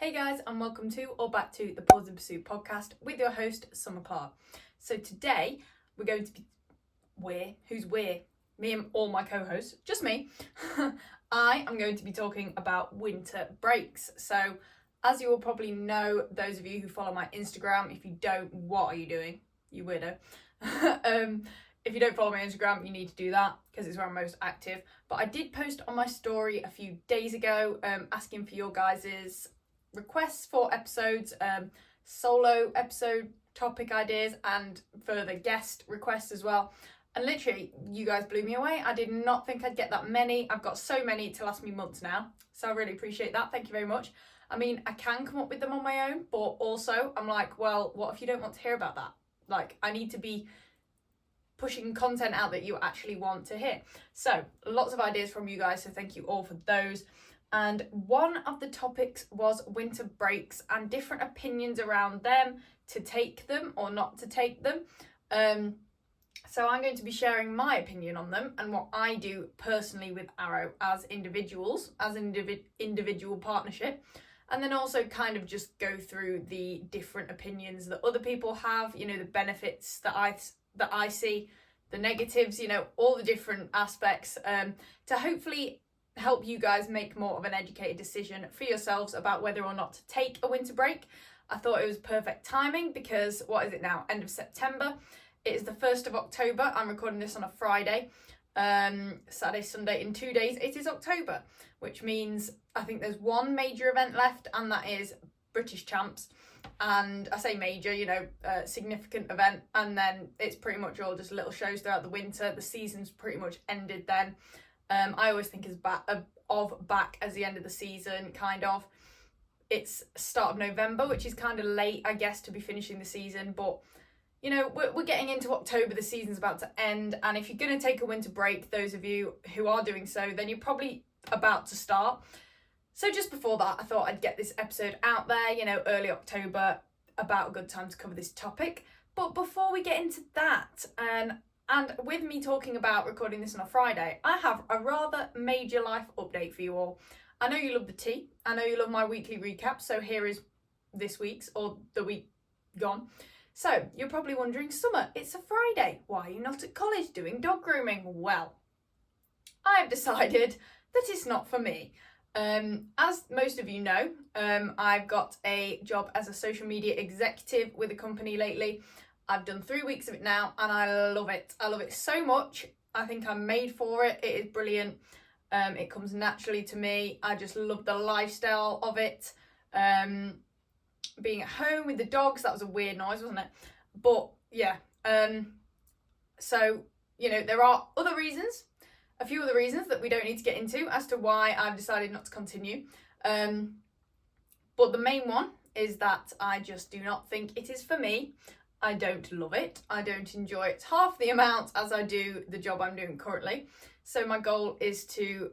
Hey guys, and welcome to or back to the Paws in Pursuit podcast with your host, Summer Clark. So today we're going to be, who's we? Me and all my co-hosts, just me. I am going to be talking about winter breaks. So as you all probably know, those of you who follow my Instagram, if you don't, what are you doing? You weirdo. If you don't follow my Instagram, you need to do that because it's where I'm most active. But I did post on my story a few days ago asking for your guys's requests for episodes, solo episode topic ideas, and further guest requests as well. And literally, you guys blew me away. I did not think I'd get that many. I've got so many to last me months now. So I really appreciate that. Thank you very much. I mean, I can come up with them on my own, but also I'm like, well, what if you don't want to hear about that? Like, I need to be pushing content out that you actually want to hear. So lots of ideas from you guys. So thank you all for those. And one of the topics was winter breaks and different opinions around them, to take them or not to take them. So I'm going to be sharing my opinion on them and what I do personally with Arrow as individuals, as an individual partnership. And then also kind of just go through the different opinions that other people have, you know, the benefits that I see, the negatives, you know, all the different aspects, to hopefully help you guys make more of an educated decision for yourselves about whether or not to take a winter break. I thought it was perfect timing because, what is it now? End of September. It is the 1st of October. I'm recording this on a Friday. Saturday, Sunday, in 2 days, it is October, which means I think there's one major event left, and that is British Champs. And I say major, you know, significant event, and then it's pretty much all just little shows throughout the winter. The season's pretty much ended then. I always think of back as the end of the season, kind of. It's start of November, which is kind of late, I guess, to be finishing the season. But, you know, we're getting into October, the season's about to end. And if you're going to take a winter break, those of you who are doing so, then you're probably about to start. So just before that, I thought I'd get this episode out there, you know, early October, about a good time to cover this topic. But before we get into that, and with me talking about recording this on a Friday, I have a rather major life update for you all. I know you love the tea. I know you love my weekly recap. So here is this week's, or the week gone. So you're probably wondering, Summer, it's a Friday. Why are you not at college doing dog grooming? Well, I've decided that it's not for me. As most of you know, I've got a job as a social media executive with a company lately. I've done 3 weeks of it now and I love it. I love it so much. I think I'm made for it. It is brilliant. It comes naturally to me. I just love the lifestyle of it. Being at home with the dogs, that was a weird noise, wasn't it? But yeah. So, you know, there are other reasons, a few other reasons that we don't need to get into as to why I've decided not to continue. But the main one is that I just do not think it is for me. I don't love it. I don't enjoy it half the amount as I do the job I'm doing currently. So my goal is to,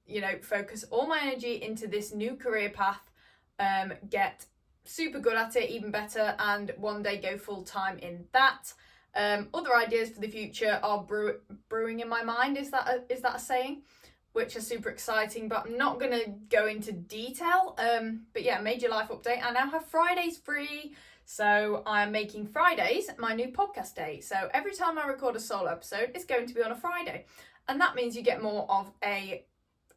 you know, focus all my energy into this new career path, get super good at it, even better, and one day go full time in that. Other ideas for the future are brewing in my mind. Is that a saying? Which are super exciting, but I'm not going to go into detail. But yeah, major life update. I now have Fridays free. So I'm making Fridays my new podcast day. So every time I record a solo episode, it's going to be on a Friday. And that means you get more of a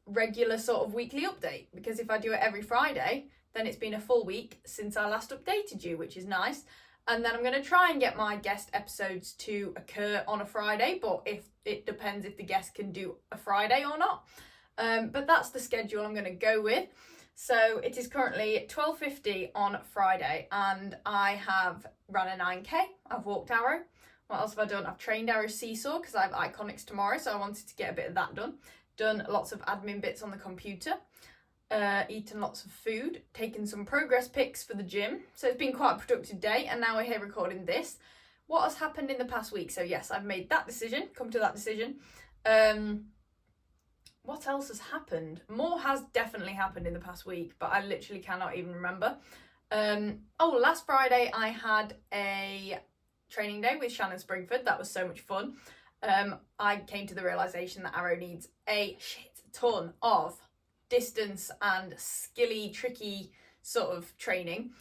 regular sort of weekly update. Because if I do it every Friday, then it's been a full week since I last updated you, which is nice. And then I'm going to try and get my guest episodes to occur on a Friday. But if it depends if the guest can do a Friday or not. But that's the schedule I'm going to go with. So it is currently 12:50 on Friday and I have ran a 9k. I've walked Arrow. What else have I done? I've trained Arrow Seesaw because I have Iconics tomorrow, so I wanted to get a bit of that done. Done lots of admin bits on the computer, eaten lots of food, taken some progress pics for the gym. So it's been quite a productive day, and now we're here recording this. What has happened in the past week? So yes, I've made that decision, come to that decision. What else has happened? More has definitely happened in the past week, but I literally cannot even remember. Last Friday I had a training day with Shannon Springford. That was so much fun. I came to the realisation that Arrow needs a shit ton of distance and skilly, tricky sort of training.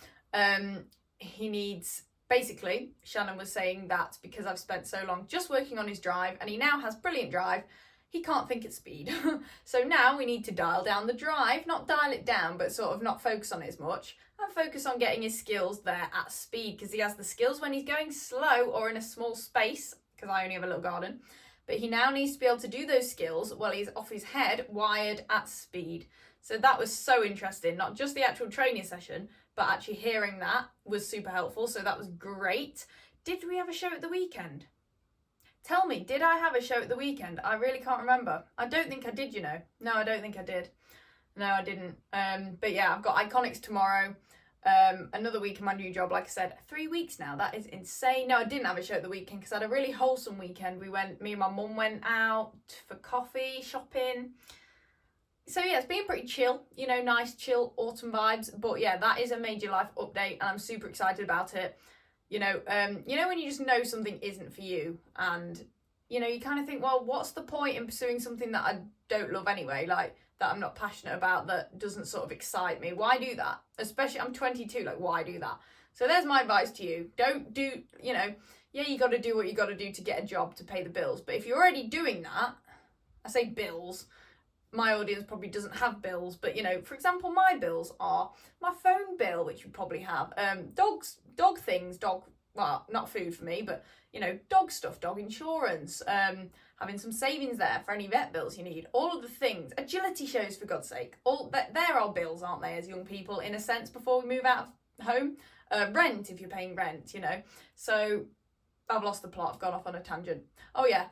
He needs, basically, Shannon was saying that because I've spent so long just working on his drive and he now has brilliant drive, he can't think at speed. So now we need to dial down the drive, not dial it down, but sort of not focus on it as much and focus on getting his skills there at speed, because he has the skills when he's going slow or in a small space, because I only have a little garden. But he now needs to be able to do those skills while he's off his head, wired at speed. So that was so interesting, not just the actual training session, but actually hearing that was super helpful. So that was great. Did we have a show at the weekend? Tell me, did I have a show at the weekend? I really can't remember. I don't think I did, you know. No, I don't think I did. No, I didn't. But yeah, I've got Iconics tomorrow. Another week in my new job, like I said, 3 weeks now. That is insane. No, I didn't have a show at the weekend because I had a really wholesome weekend. Me and my mum went out for coffee, shopping. So yeah, it's been pretty chill, you know, nice, chill autumn vibes. But yeah, that is a major life update and I'm super excited about it. You know when you just know something isn't for you and, you know, you kind of think, well, what's the point in pursuing something that I don't love anyway? Like, that I'm not passionate about, that doesn't sort of excite me. Why do that? Especially, I'm 22, like, why do that? So there's my advice to you. Don't do, you know, yeah, you got to do what you got to do to get a job to pay the bills. But if you're already doing that, I say bills, my audience probably doesn't have bills, but, you know, for example, my bills are my phone bill, which you probably have, dog things, well, not food for me, but, you know, dog stuff, dog insurance, having some savings there for any vet bills you need, all of the things, agility shows, for God's sake, all that, they're our bills, aren't they, as young people, in a sense, before we move out of home, rent, if you're paying rent, you know, so I've lost the plot, I've gone off on a tangent. Oh yeah,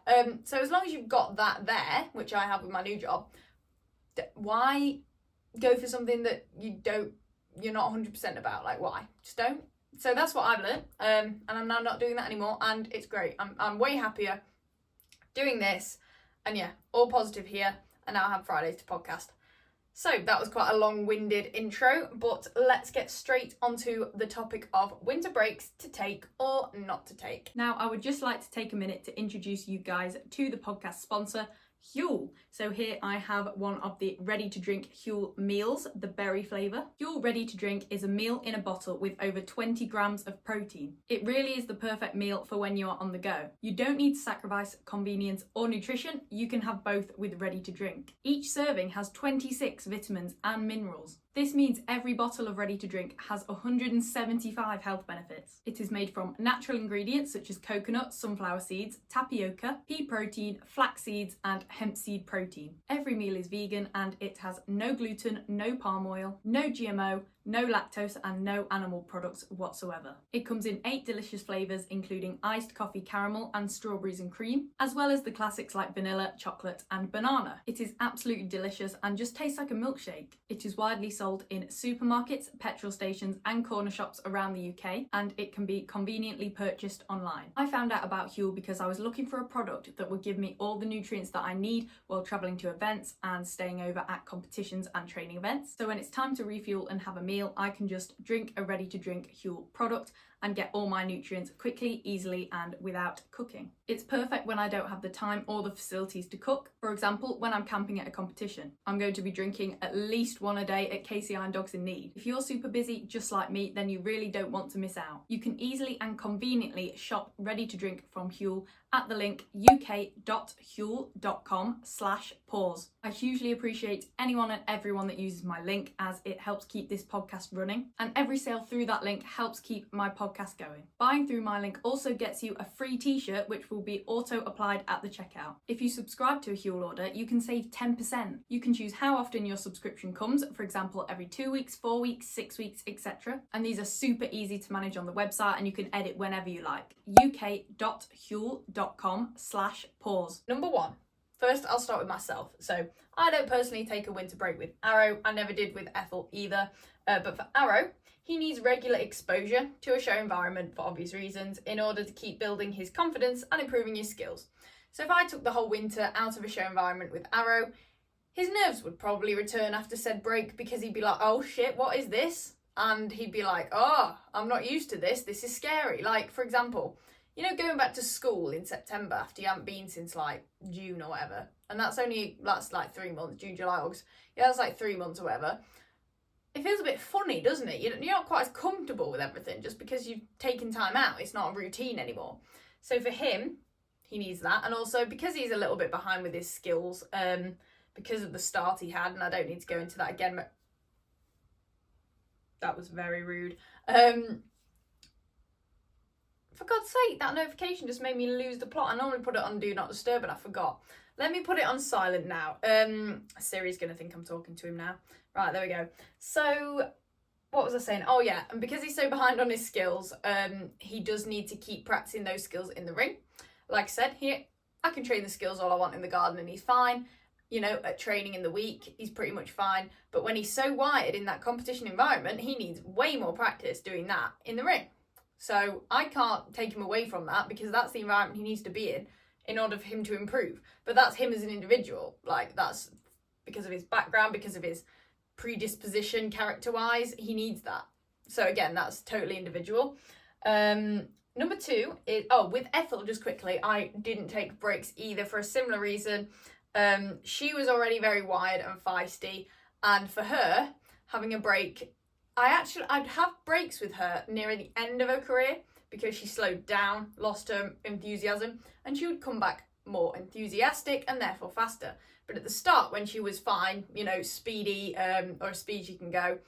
so as long as you've got that there, which I have with my new job, why go for something that you're not 100% about? Like, why? Just don't. So that's what I've learned, and I'm now not doing that anymore, and it's great. I'm way happier doing this, and yeah, all positive here, and now I have Fridays to podcast. So that was quite a long-winded intro, but let's get straight onto the topic of winter breaks to take or not to take. Now, I would just like to take a minute to introduce you guys to the podcast sponsor, Huel. So here I have one of the ready-to-drink Huel meals, the berry flavour. Huel ready-to-drink is a meal in a bottle with over 20 grams of protein. It really is the perfect meal for when you are on the go. You don't need to sacrifice convenience or nutrition, you can have both with ready-to-drink. Each serving has 26 vitamins and minerals. This means every bottle of ready-to-drink has 175 health benefits. It is made from natural ingredients such as coconut, sunflower seeds, tapioca, pea protein, flax seeds, and hemp seed protein. Every meal is vegan and it has no gluten, no palm oil, no GMO, no lactose and no animal products whatsoever. It comes in 8 delicious flavours including iced coffee caramel and strawberries and cream, as well as the classics like vanilla, chocolate and banana. It is absolutely delicious and just tastes like a milkshake. It is widely sold in supermarkets, petrol stations and corner shops around the UK, and it can be conveniently purchased online. I found out about Huel because I was looking for a product that would give me all the nutrients that I need while travelling to events and staying over at competitions and training events. So when it's time to refuel and have a meal, I can just drink a ready-to-drink Huel product and get all my nutrients quickly, easily and without cooking. It's perfect when I don't have the time or the facilities to cook. For example, when I'm camping at a competition, I'm going to be drinking at least one a day at KCI and Dogs in Need. If you're super busy, just like me, then you really don't want to miss out. You can easily and conveniently shop ready to drink from Huel at the link uk.huel.com/paws. I hugely appreciate anyone and everyone that uses my link, as it helps keep this podcast running, and every sale through that link helps keep my podcast going. Buying through my link also gets you a free t-shirt which will be auto applied at the checkout. If you subscribe to a Huel order, you can save 10%. You can choose how often your subscription comes, for example every 2 weeks, 4 weeks, 6 weeks, etc. And these are super easy to manage on the website and you can edit whenever you like. uk.huel.com/paws. Number 1. First, I'll start with myself. So I don't personally take a winter break with Arrow. I never did with Ethel either. But for Arrow, he needs regular exposure to a show environment for obvious reasons in order to keep building his confidence and improving his skills. So if I took the whole winter out of a show environment with Arrow, his nerves would probably return after said break because he'd be like, oh shit, what is this? And he'd be like, oh, I'm not used to this. This is scary. Like, for example, you know, going back to school in September after you haven't been since like June or whatever. And that's like 3 months, June, July, August. Yeah, that's like 3 months or whatever. it feels a bit funny, doesn't it? You're not quite as comfortable with everything just because you've taken time out. It's not a routine anymore. So for him, he needs that. And also because he's a little bit behind with his skills, because of the start he had, and I don't need to go into that again, but that was very rude. For God's sake, that notification just made me lose the plot. I normally put it on Do Not Disturb, but I forgot. Let me put it on silent now. Siri's going to think I'm talking to him now. Right, there we go. So, what was I saying? Oh, yeah, and because he's so behind on his skills, he does need to keep practicing those skills in the ring. Like I said, I can train the skills all I want in the garden and he's fine. You know, at training in the week, he's pretty much fine. But when he's so wired in that competition environment, he needs way more practice doing that in the ring. So I can't take him away from that because that's the environment he needs to be in order for him to improve. But that's him as an individual. Like, that's because of his background, because of his predisposition character-wise, he needs that. So again, that's totally individual. Number 2 is, with Ethel, just quickly, I didn't take breaks either for a similar reason. She was already very wired and feisty, and for her, having a break, I'd have breaks with her near the end of her career because she slowed down, lost her enthusiasm, and she would come back more enthusiastic and therefore faster. But at the start, when she was fine, you know, speedy, or as speed she can go,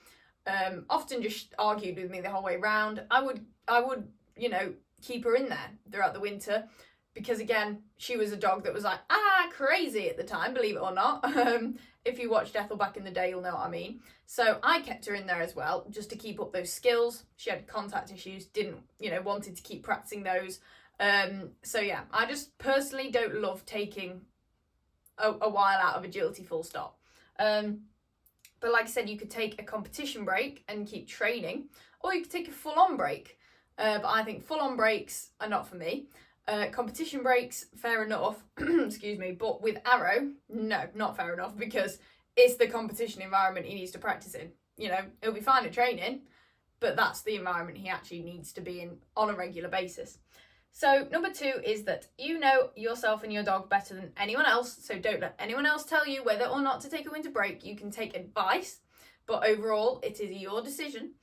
often just argued with me the whole way round. I would, you know, keep her in there throughout the winter because, again, she was a dog that was like, crazy at the time, believe it or not. If you watched Ethel back in the day, you'll know what I mean. So I kept her in there as well, just to keep up those skills. She had contact issues, wanted to keep practicing those. So yeah, I just personally don't love taking a while out of agility full stop. But like I said, you could take a competition break and keep training, or you could take a full-on break. But I think full-on breaks are not for me. Competition breaks, fair enough, excuse me, but with Arrow, no, not fair enough, because it's the competition environment he needs to practice in. You know, he'll be fine at training, but that's the environment he actually needs to be in on a regular basis. So number 2 is that you know yourself and your dog better than anyone else, so don't let anyone else tell you whether or not to take a winter break. You can take advice, but overall it is your decision.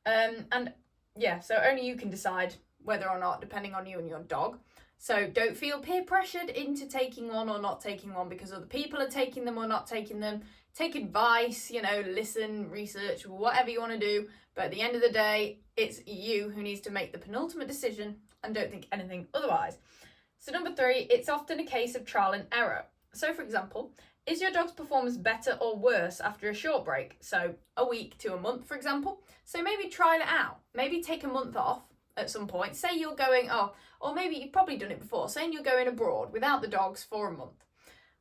And yeah, so only you can decide whether or not, depending on you and your dog. So don't feel peer pressured into taking one or not taking one because other people are taking them or not taking them. Take advice, listen, research, whatever you want to do. But at the end of the day, it's you who needs to make the penultimate decision and don't think anything otherwise. So number 3, it's often a case of trial and error. So for example, is your dog's performance better or worse after a short break? So a week to a month, for example. So maybe trial it out. Maybe take a month off at some point. Say you're going, or maybe you've probably done it before, saying you're going abroad without the dogs for a month.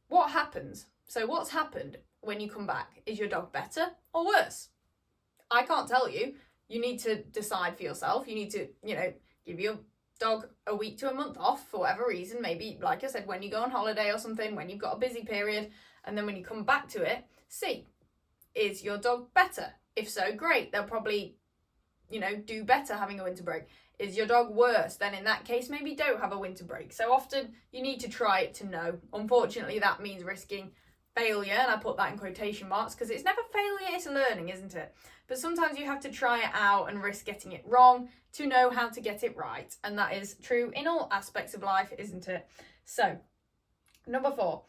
What happens? So what's happened when you come back? Is your dog better or worse? I can't tell you. You need to decide for yourself. You need to, give your dog a week to a month off for whatever reason. Maybe, like I said, when you go on holiday or something, when you've got a busy period, and then when you come back to it, see, is your dog better? If so, great. They'll probably, do better having a winter break. Is your dog worse? Then in that case, maybe don't have a winter break. So often you need to try it to know. Unfortunately, that means risking failure, and I put that in quotation marks because it's never failure, it's learning, isn't it? But sometimes you have to try it out and risk getting it wrong to know how to get it right. And that is true in all aspects of life, isn't it? So, number 4,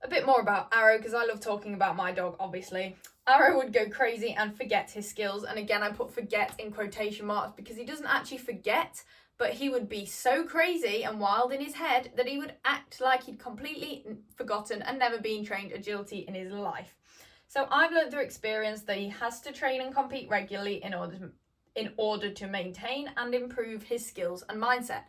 a bit more about Arrow, because I love talking about my dog, obviously. Arrow would go crazy and forget his skills. And again, I put forget in quotation marks because he doesn't actually forget, but he would be so crazy and wild in his head that he would act like he'd completely forgotten and never been trained agility in his life. So I've learned through experience that he has to train and compete regularly in order to maintain and improve his skills and mindset.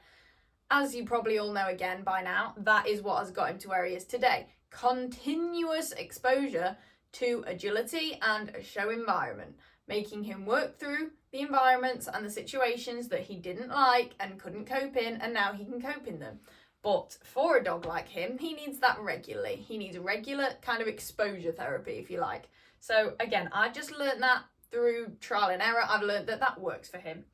As you probably all know again by now, that is what has got him to where he is today. Continuous exposure to agility and a show environment, making him work through the environments and the situations that he didn't like and couldn't cope in, and now he can cope in them. But for a dog like him, he needs that regularly. He needs a regular kind of exposure therapy, if you like. So again, I just learned that through trial and error. I've learned that works for him.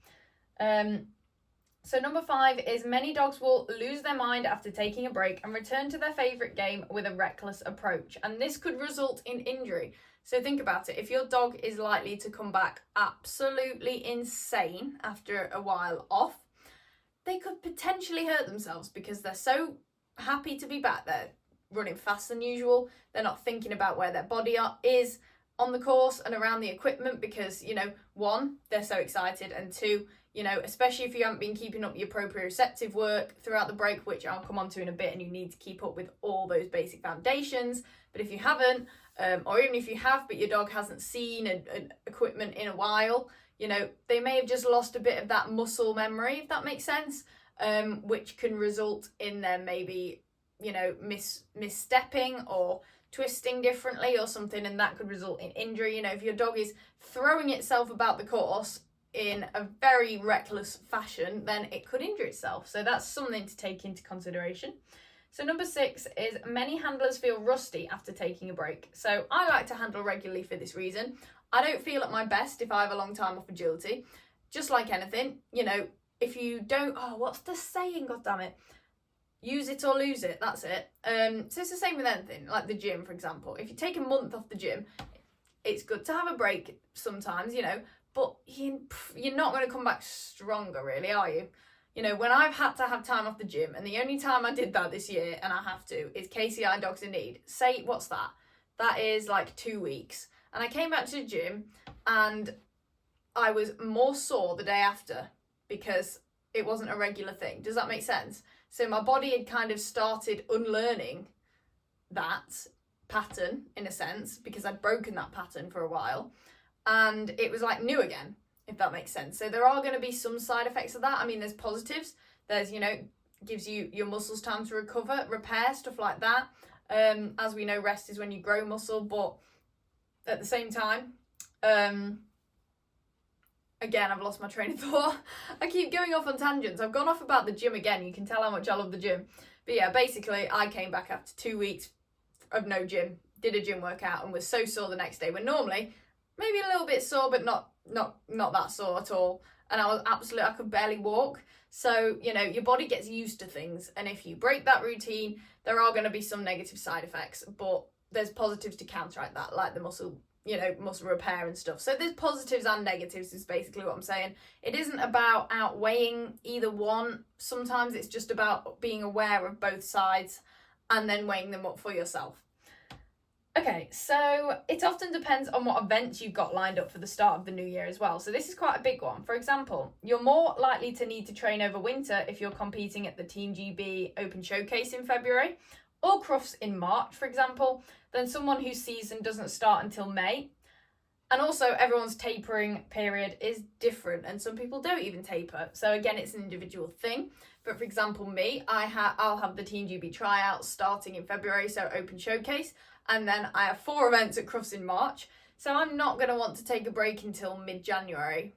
So number 5 is many dogs will lose their mind after taking a break and return to their favourite game with a reckless approach. And this could result in injury. So think about it. If your dog is likely to come back absolutely insane after a while off, they could potentially hurt themselves because they're so happy to be back. They're running faster than usual. They're not thinking about where their body is on the course and around the equipment because, one, they're so excited, and two, especially if you haven't been keeping up your proprioceptive work throughout the break, which I'll come on to in a bit, and you need to keep up with all those basic foundations. But if you haven't, or even if you have, but your dog hasn't seen an equipment in a while, they may have just lost a bit of that muscle memory, if that makes sense, which can result in them maybe, misstepping or twisting differently or something, and that could result in injury. If your dog is throwing itself about the course in a very reckless fashion, then it could injure itself. So that's something to take into consideration. So number 6 is many handlers feel rusty after taking a break. So I like to handle regularly for this reason. I don't feel at my best if I have a long time off agility. Just like anything, if you don't, what's the saying, god damn it? Use it or lose it, that's it. So it's the same with anything, like the gym, for example. If you take a month off the gym, it's good to have a break sometimes, but you're not going to come back stronger, really, are you? When I've had to have time off the gym, and the only time I did that this year, and I have to, is KCI Dogs in Need. Say, what's that? That is like 2 weeks. And I came back to the gym, and I was more sore the day after because it wasn't a regular thing. Does that make sense? So my body had kind of started unlearning that pattern, in a sense, because I'd broken that pattern for a while. And it was like new again, if that makes sense. So there are going to be some side effects of that. I mean, there's positives. There's, gives you your muscles time to recover, repair, stuff like that. As we know, rest is when you grow muscle, but at the same time, again, I've lost my train of thought. I keep going off on tangents. I've gone off about the gym again. You can tell how much I love the gym. But yeah, basically, I came back after 2 weeks of no gym, did a gym workout, and was so sore the next day, when normally maybe a little bit sore, but not that sore at all. And I could barely walk. So, your body gets used to things. And if you break that routine, there are going to be some negative side effects, but there's positives to counteract that, like the muscle repair and stuff. So there's positives and negatives is basically what I'm saying. It isn't about outweighing either one. Sometimes it's just about being aware of both sides and then weighing them up for yourself. Okay, so it often depends on what events you've got lined up for the start of the new year as well. So this is quite a big one. For example, you're more likely to need to train over winter if you're competing at the Team GB Open Showcase in February or Crufts in March, for example, than someone whose season doesn't start until May. And also, everyone's tapering period is different, and some people don't even taper. So again, it's an individual thing. But for example, me, I'll have the Team GB tryouts starting in February, so Open Showcase, and then I have 4 events at Crufts in March. So I'm not going to want to take a break until mid-January.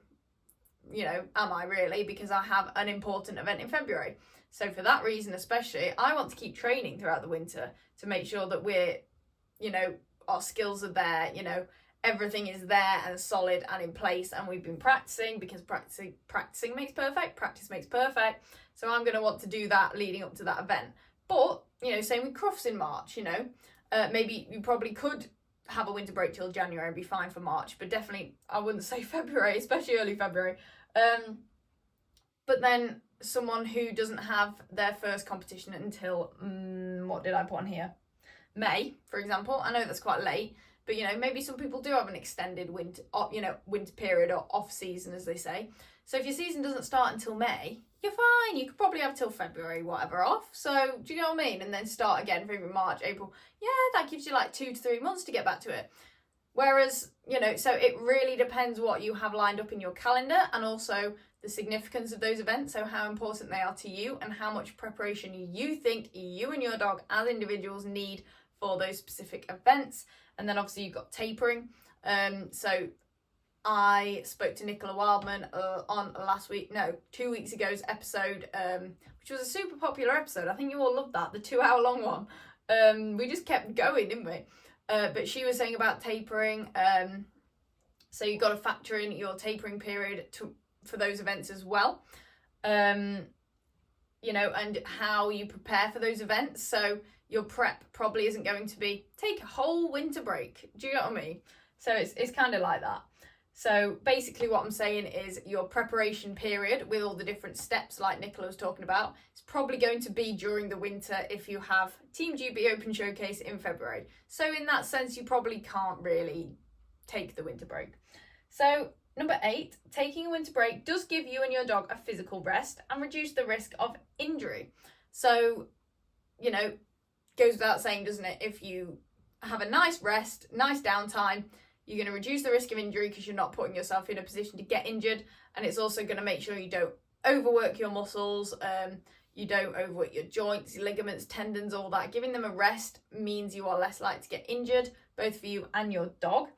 Am I really? Because I have an important event in February. So for that reason especially, I want to keep training throughout the winter to make sure that we're, our skills are there, everything is there and solid and in place, and we've been practicing, because practicing makes perfect, practice makes perfect. So I'm going to want to do that leading up to that event. But, same with Crufts in March, maybe you probably could have a winter break till January and be fine for March, but definitely I wouldn't say February, especially early February. But then someone who doesn't have their first competition until, what did I put on here? May, for example. I know that's quite late, but maybe some people do have an extended winter period or off season, as they say. So if your season doesn't start until May, you're fine. You could probably have till February, whatever, off. So do you know what I mean? And then start again for even March, April. Yeah, that gives you like 2 to 3 months to get back to it. Whereas, so it really depends what you have lined up in your calendar, and also the significance of those events, so how important they are to you and how much preparation you think you and your dog as individuals need for those specific events. And then obviously you've got tapering. So I spoke to Nicola Wildman on 2 weeks ago's episode, which was a super popular episode. I think you all loved that, the 2-hour long one. We just kept going, didn't we? But she was saying about tapering. So you've got to factor in your tapering period for those events as well. And how you prepare for those events. So your prep probably isn't going to be take a whole winter break. Do you know what I mean? So it's kind of like that. So basically what I'm saying is your preparation period with all the different steps like Nicola was talking about is probably going to be during the winter if you have Team GB Open Showcase in February. So in that sense, you probably can't really take the winter break. So number 8, taking a winter break does give you and your dog a physical rest and reduce the risk of injury. So, goes without saying, doesn't it? If you have a nice rest, nice downtime, you're going to reduce the risk of injury because you're not putting yourself in a position to get injured. And it's also going to make sure you don't overwork your muscles, you don't overwork your joints, ligaments, tendons, all that. Giving them a rest means you are less likely to get injured, both for you and your dog.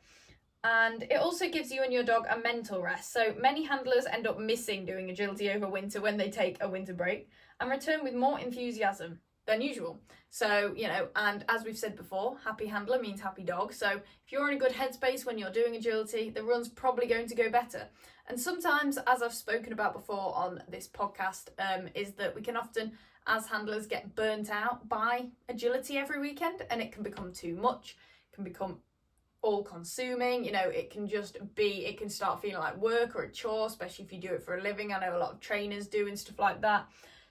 And it also gives you and your dog a mental rest. So many handlers end up missing doing agility over winter when they take a winter break and return with more enthusiasm than usual. So, and as we've said before, happy handler means happy dog. So if you're in a good headspace when you're doing agility, the run's probably going to go better. And sometimes, as I've spoken about before on this podcast, is that we can often, as handlers, get burnt out by agility every weekend, and it can become too much, it can become all consuming, it can start feeling like work or a chore, especially if you do it for a living. I know a lot of trainers do and stuff like that.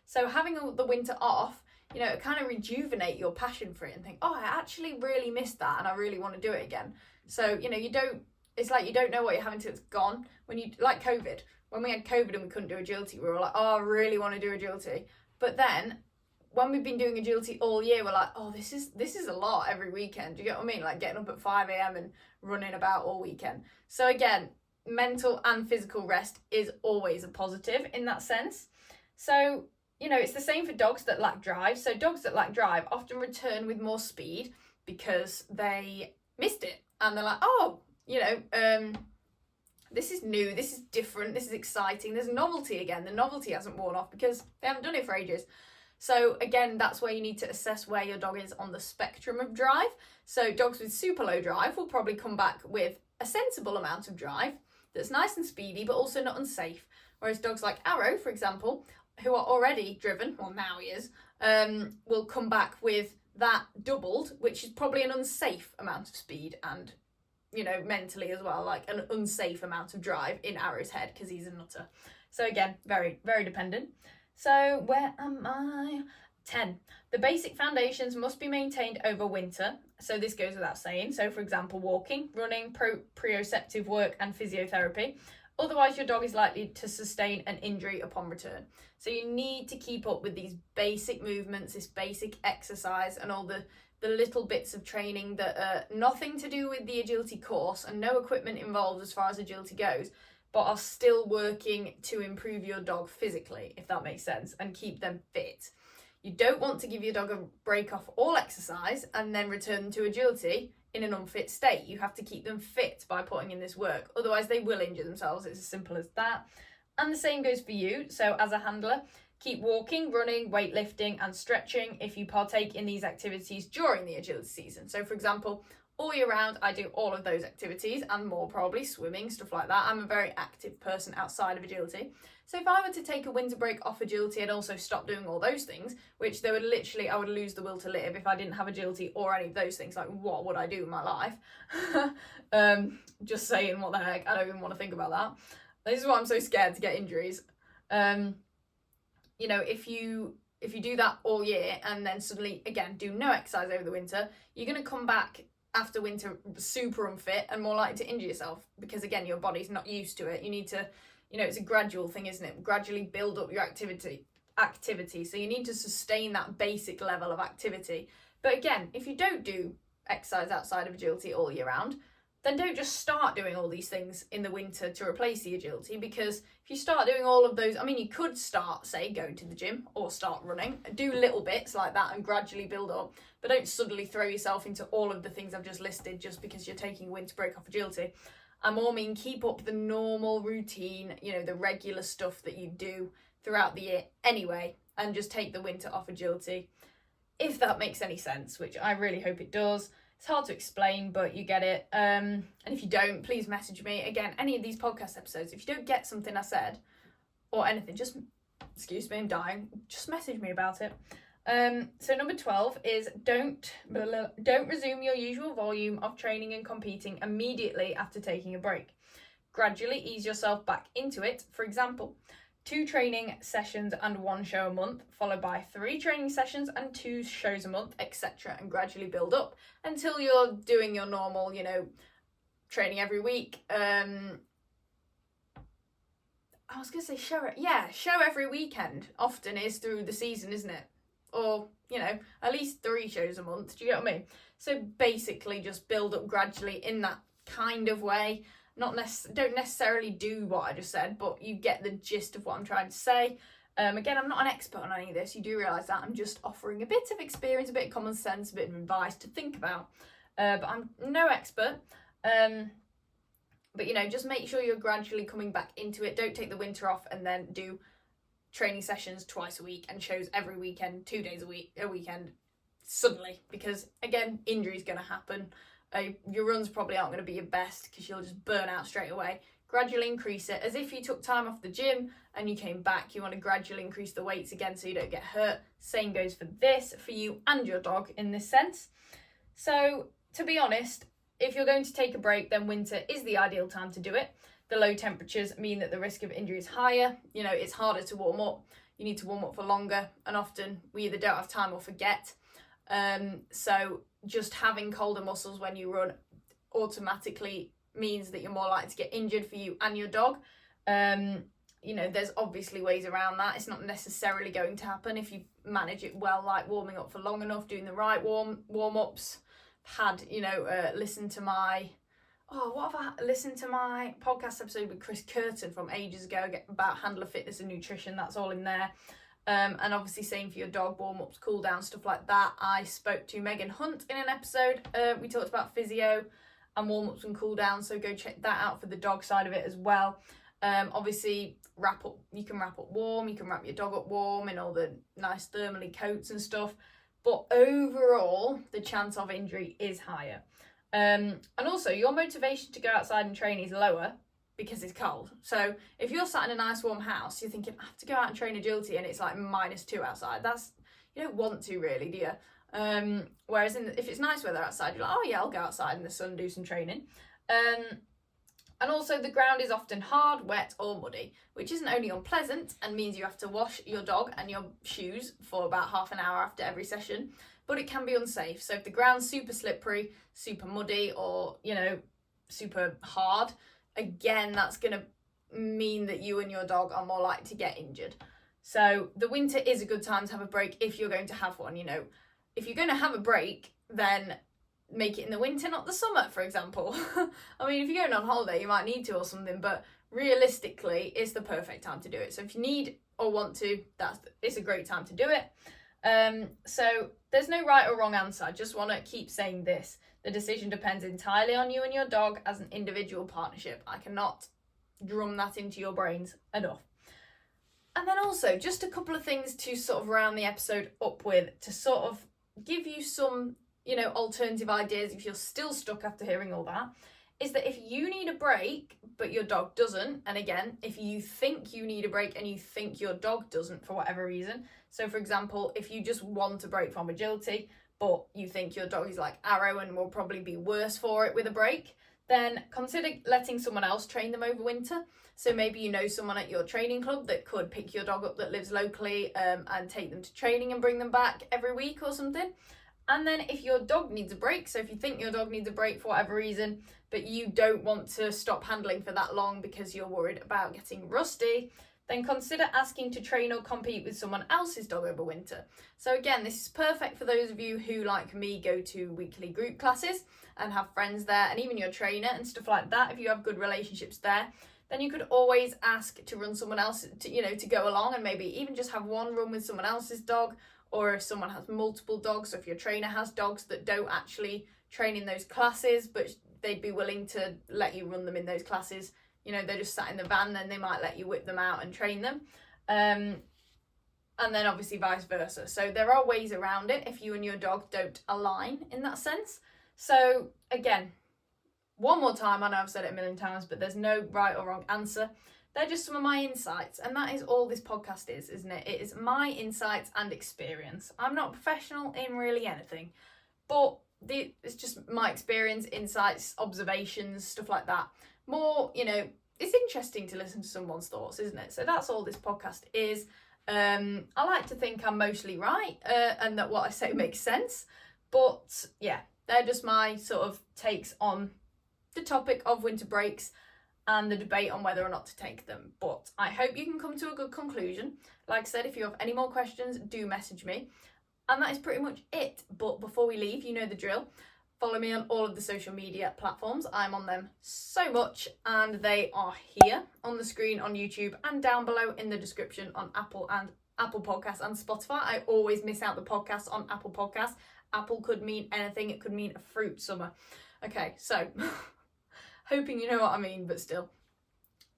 So having the winter off, it kind of rejuvenate your passion for it and think, oh, I actually really missed that and I really want to do it again. So, it's like you don't know what you're having till it's gone. Like COVID, when we had COVID and we couldn't do agility, we were like, oh, I really want to do agility. But then when we've been doing agility all year, we're like, oh, this is a lot every weekend. Do you get what I mean? Like getting up at 5 a.m. and running about all weekend. So again, mental and physical rest is always a positive in that sense. So, it's the same for dogs that lack drive. So dogs that lack drive often return with more speed because they missed it. And they're like, oh, this is new, this is different, this is exciting, there's novelty again. The novelty hasn't worn off because they haven't done it for ages. So again, that's where you need to assess where your dog is on the spectrum of drive. So dogs with super low drive will probably come back with a sensible amount of drive that's nice and speedy, but also not unsafe. Whereas dogs like Arrow, for example, who are already driven, well now he is, will come back with that doubled, which is probably an unsafe amount of speed and, mentally as well, like an unsafe amount of drive in Arrow's head because he's a nutter. So again, very, very dependent. So where am I? 10. The basic foundations must be maintained over winter. So this goes without saying. So for example, walking, running, proprioceptive work and physiotherapy. Otherwise, your dog is likely to sustain an injury upon return. So you need to keep up with these basic movements, this basic exercise and all the little bits of training that are nothing to do with the agility course and no equipment involved as far as agility goes, but are still working to improve your dog physically, if that makes sense, and keep them fit. You don't want to give your dog a break off all exercise and then return them to agility in an unfit state. You have to keep them fit by putting in this work. Otherwise, they will injure themselves. It's as simple as that. And the same goes for you. So as a handler, keep walking, running, weightlifting and stretching if you partake in these activities during the agility season. So for example, all year round, I do all of those activities and more, probably swimming, stuff like that. I'm a very active person outside of agility. So if I were to take a winter break off agility and also stop doing all those things, which I would lose the will to live if I didn't have agility or any of those things. Like, what would I do in my life? Just saying, what the heck? I don't even want to think about that. This is why I'm so scared to get injuries. If you do that all year and then suddenly, again, do no exercise over the winter, you're going to come back after winter super unfit and more likely to injure yourself because, again, your body's not used to it. You need to, it's a gradual thing, isn't it? Gradually build up your activity. So you need to sustain that basic level of activity. But again, if you don't do exercise outside of agility all year round, then don't just start doing all these things in the winter to replace the agility, because if you start doing all of those, you could start, say, going to the gym or start running, do little bits like that and gradually build up, but don't suddenly throw yourself into all of the things I've just listed just because you're taking a winter break off agility. I more mean keep up the normal routine, the regular stuff that you do throughout the year anyway, and just take the winter off agility, if that makes any sense, which I really hope it does. It's hard to explain, but you get it. And if you don't, please message me. Again, any of these podcast episodes, if you don't get something I said or anything, excuse me, I'm dying, just message me about it. So number 12 is don't resume your usual volume of training and competing immediately after taking a break. Gradually ease yourself back into it. For example, 2 training sessions and 1 show a month, followed by 3 training sessions and 2 shows a month, etc. And gradually build up until you're doing your normal, training every week. I was going to say show every weekend often is through the season, isn't it? Or, at least 3 shows a month. Do you get what I mean? So basically just build up gradually in that kind of way. Don't necessarily do what I just said, but you get the gist of what I'm trying to say. Again, I'm not an expert on any of this. You do realise that. I'm just offering a bit of experience, a bit of common sense, a bit of advice to think about. But I'm no expert. But, just make sure you're gradually coming back into it. Don't take the winter off and then do training sessions twice a week and shows every weekend, 2 days a weekend suddenly. Because, again, injury's going to happen. Your runs probably aren't going to be your best because you'll just burn out straight away. Gradually increase it. As if you took time off the gym and you came back, you want to gradually increase the weights again so you don't get hurt. Same goes for this, for you and your dog in this sense. So, to be honest, if you're going to take a break, then winter is the ideal time to do it. The low temperatures mean that the risk of injury is higher. It's harder to warm up. You need to warm up for longer, and often we either don't have time or forget. So just having colder muscles when you run automatically means that you're more likely to get injured for you and your dog. There's obviously ways around that. It's not necessarily going to happen if you manage it well, like warming up for long enough, doing the right warm-ups. Listened to my podcast episode with Chris Curtin from ages ago about handler fitness and nutrition. That's all in there. And obviously same for your dog, warm-ups, cool down, stuff like that. I spoke to Megan Hunt in an episode. We talked about physio and warm-ups and cool down, so go check that out for the dog side of it as well. Obviously you can wrap up warm, you can wrap your dog up warm in all the nice thermally coats and stuff. But overall, the chance of injury is higher. And also, your motivation to go outside and train is lower because it's cold. So if you're sat in a nice warm house, you're thinking, I have to go out and train agility and it's like -2 outside. You don't want to really, do you? Whereas if it's nice weather outside, you're like, oh yeah, I'll go outside in the sun, do some training. And also the ground is often hard, wet or muddy, which isn't only unpleasant and means you have to wash your dog and your shoes for about half an hour after every session, but it can be unsafe. So if the ground's super slippery, super muddy or, super hard, again, that's going to mean that you and your dog are more likely to get injured. So the winter is a good time to have a break if you're going to have one. If you're going to have a break, then make it in the winter, not the summer, for example. I mean, if you're going on holiday, you might need to or something, but realistically, it's the perfect time to do it. So if you need or want to, it's a great time to do it. So there's no right or wrong answer. I just want to keep saying this. The decision depends entirely on you and your dog as an individual partnership. I cannot drum that into your brains enough. And then also, just a couple of things to sort of round the episode up with, to sort of give you some alternative ideas if you're still stuck after hearing all that, is that if you need a break but your dog doesn't, and again, if you think you need a break and you think your dog doesn't for whatever reason, so for example, if you just want a break from agility but you think your dog is like Arrow and will probably be worse for it with a break, then consider letting someone else train them over winter. So maybe someone at your training club that could pick your dog up that lives locally and take them to training and bring them back every week or something. And then if your dog needs a break, so if you think your dog needs a break for whatever reason, but you don't want to stop handling for that long because you're worried about getting rusty, then consider asking to train or compete with someone else's dog over winter. So again, this is perfect for those of you who, like me, go to weekly group classes and have friends there, and even your trainer and stuff like that. If you have good relationships there, then you could always ask to run someone else to go along, and maybe even just have one run with someone else's dog. Or if someone has multiple dogs, so if your trainer has dogs that don't actually train in those classes, but they'd be willing to let you run them in those classes, they're just sat in the van, then they might let you whip them out and train them. And then obviously vice versa. So there are ways around it if you and your dog don't align in that sense. So again, one more time, I know I've said it a million times, but there's no right or wrong answer. they're just some of my insights, and that is all this podcast is, isn't it? It is my insights and experience. I'm not a professional in really anything, but it's just my experience, insights, observations, stuff like that. More, it's interesting to listen to someone's thoughts, isn't it? So that's all this podcast is. I like to think I'm mostly right, and that what I say makes sense. But yeah, they're just my sort of takes on the topic of winter breaks and the debate on whether or not to take them. But I hope you can come to a good conclusion. Like I said, if you have any more questions, do message me. And that is pretty much it. But before we leave, you know the drill. Follow me on all of the social media platforms. I'm on them so much, and they are here on the screen on YouTube and down below in the description on Apple Podcasts and Spotify. I always miss out the podcast on Apple Podcasts. Apple could mean anything. It could mean a fruit summer. Okay, so hoping you know what I mean, but still.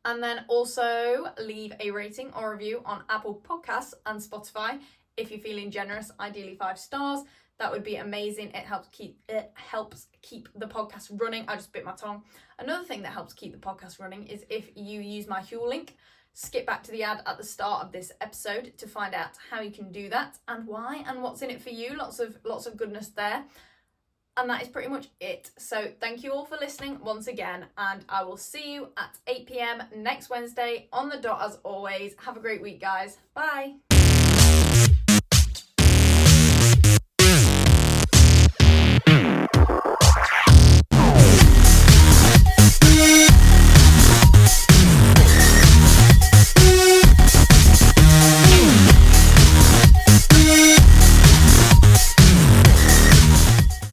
And then also leave a rating or review on Apple Podcasts and Spotify if you're feeling generous, ideally 5 stars. That would be amazing. It helps keep the podcast running. I just bit my tongue. Another thing that helps keep the podcast running is if you use my Huel link. Skip back to the ad at the start of this episode to find out how you can do that and why and what's in it for you. Lots of goodness there. And that is pretty much it. So thank you all for listening once again, and I will see you at 8 p.m. next Wednesday on the dot as always. Have a great week, guys. Bye.